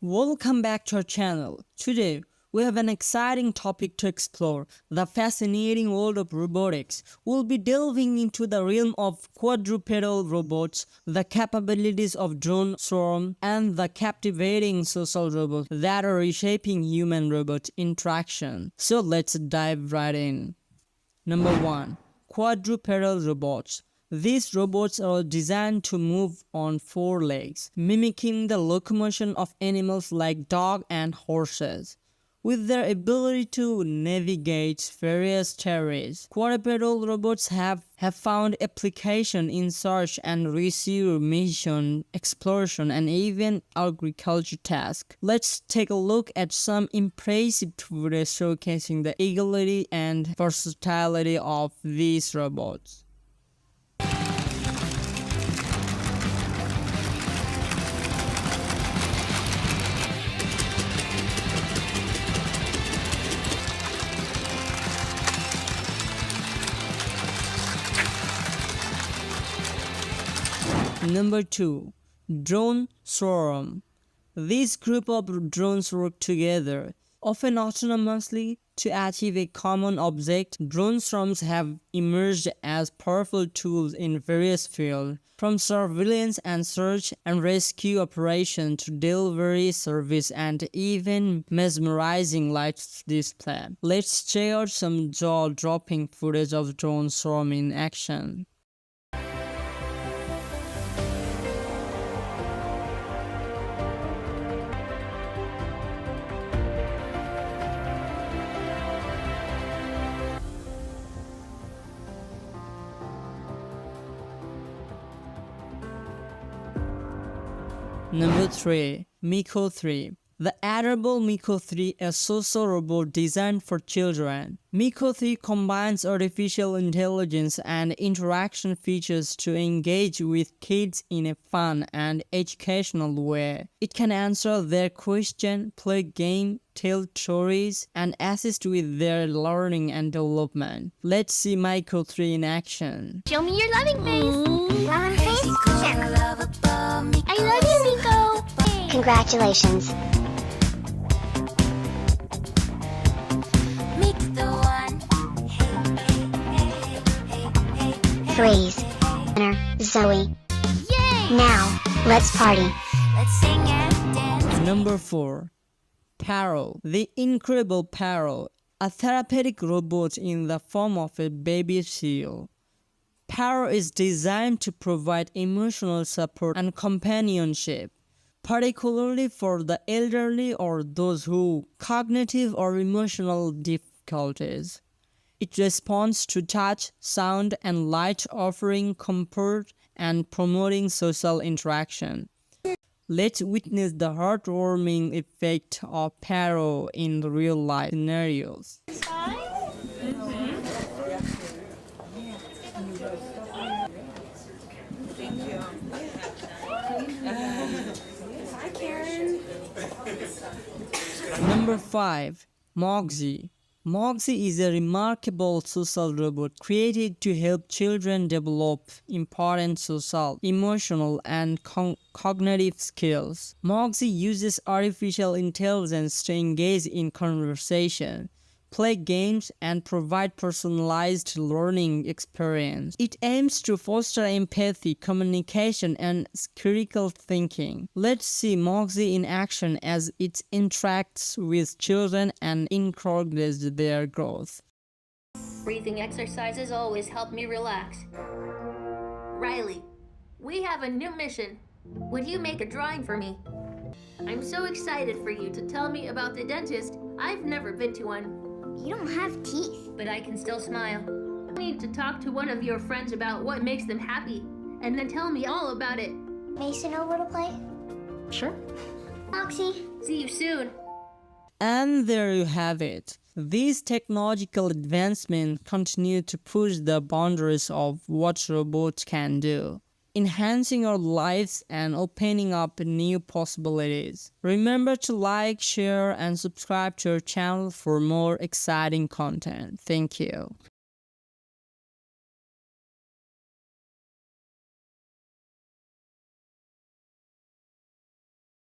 Welcome back to our channel. Today, we have an exciting topic to explore, the fascinating world of robotics. We'll be delving into the realm of quadrupedal robots, the capabilities of drone swarm, and the captivating social robots that are reshaping human-robot interaction. So let's dive right in. Number 1. Quadrupedal robots. These robots are designed to move on four legs, mimicking the locomotion of animals like dogs and horses. With their ability to navigate various terrains, quadrupedal robots have found application in search and rescue, mission, exploration, and even agriculture tasks. Let's take a look at some impressive footage showcasing the agility and versatility of these robots. Number 2. Drone swarm. This group of drones work together, often autonomously, to achieve a common object. Drone swarms have emerged as powerful tools in various fields, from surveillance and search and rescue operations to delivery service and even mesmerizing light display. Let's check out some jaw-dropping footage of drone swarm in action. Number 3. Miko 3. The adorable Miko 3, a social robot designed for children. Miko 3 combines artificial intelligence and interaction features to engage with kids in a fun and educational way. It can answer their questions, play games, tell stories, and assist with their learning and development. Let's see Miko 3 in action. Show me your loving face. Loving face? I love you, Miko. Congratulations. Freeze. Winner, Zoe. Yay! Now, let's party. Let's sing and dance. Number 4. PARO. The incredible PARO, a therapeutic robot in the form of a baby seal. PARO is designed to provide emotional support and companionship, particularly for the elderly or those who cognitive or emotional difficulties. It responds to touch, sound, and light, offering comfort and promoting social interaction. Let's witness the heartwarming effect of PARO in real-life scenarios. Number 5. Moxie. Moxie is a remarkable social robot created to help children develop important social, emotional, and cognitive skills. Moxie uses artificial intelligence to engage in conversation, play games, and provide personalized learning experience. It aims to foster empathy, communication, and critical thinking. Let's see Moxie in action as it interacts with children and encourages their growth. Breathing exercises always help me relax. Riley, we have a new mission. Would you make a drawing for me? I'm so excited for you to tell me about the dentist. I've never been to one. You don't have teeth. But I can still smile. I need to talk to one of your friends about what makes them happy, and then tell me all about it. Mason know where to play? Sure. Moxie. See you soon. And there you have it. These technological advancements continue to push the boundaries of what robots can do, enhancing our lives and opening up new possibilities. Remember to like, share, and subscribe to our channel for more exciting content. Thank you.